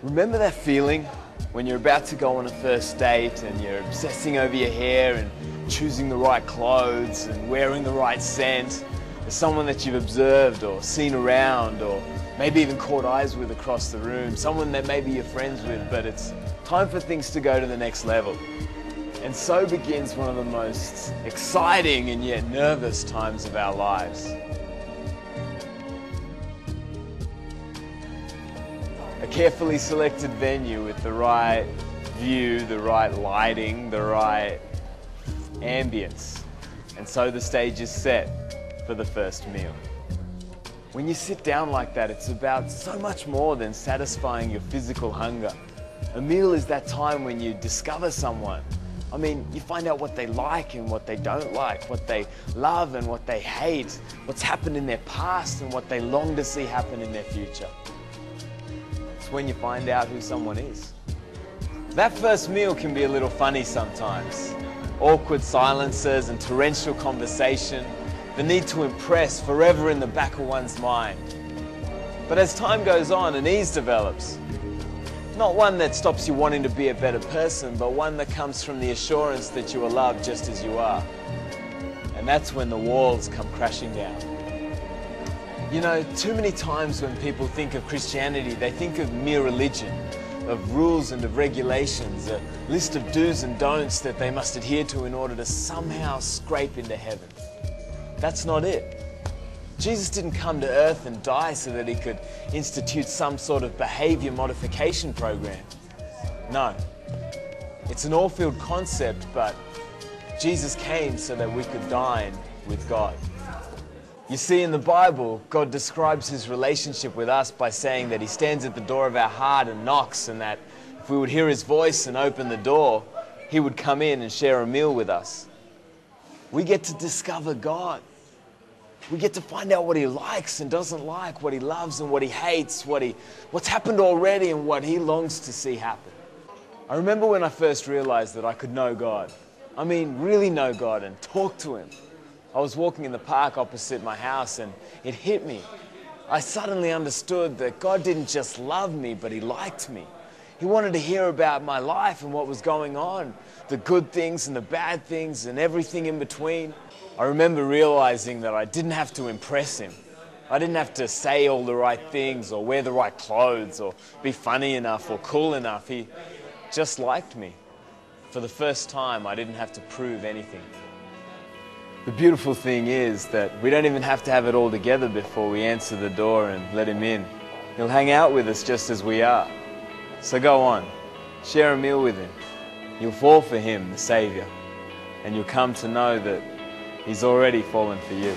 Remember that feeling when you're about to go on a first date and you're obsessing over your hair and choosing the right clothes and wearing the right scent? There's someone that you've observed or seen around or maybe even caught eyes with across the room, someone that maybe you're friends with, but it's time for things to go to the next level. And so begins one of the most exciting and yet nervous times of our lives. A carefully selected venue with the right view, the right lighting, the right ambience. And so the stage is set for the first meal. When you sit down like that, it's about so much more than satisfying your physical hunger. A meal is that time when you discover someone. I mean, you find out what they like and what they don't like, what they love and what they hate, what's happened in their past and what they long to see happen in their future. It's when you find out who someone is. That first meal can be a little funny sometimes. Awkward silences and torrential conversation, the need to impress forever in the back of one's mind. But as time goes on, an ease develops. Not one that stops you wanting to be a better person, but one that comes from the assurance that you are loved just as you are. And that's when the walls come crashing down. You know, too many times when people think of Christianity, they think of mere religion, of rules and of regulations, a list of do's and don'ts that they must adhere to in order to somehow scrape into heaven. That's not it. Jesus didn't come to earth and die so that he could institute some sort of behavior modification program. No. It's an all-field concept, but Jesus came so that we could dine with God. You see, in the Bible, God describes his relationship with us by saying that he stands at the door of our heart and knocks, and that if we would hear his voice and open the door, he would come in and share a meal with us. We get to discover God. We get to find out what he likes and doesn't like, what he loves and what he hates, what's happened already and what he longs to see happen. I remember when I first realized that I could know God. I mean, really know God and talk to him. I was walking in the park opposite my house and it hit me. I suddenly understood that God didn't just love me, but he liked me. He wanted to hear about my life and what was going on, the good things and the bad things and everything in between. I remember realizing that I didn't have to impress him. I didn't have to say all the right things or wear the right clothes or be funny enough or cool enough. He just liked me. For the first time, I didn't have to prove anything. The beautiful thing is that we don't even have to have it all together before we answer the door and let him in. He'll hang out with us just as we are. So go on, share a meal with him. You'll fall for him, the Savior, and you'll come to know that he's already fallen for you.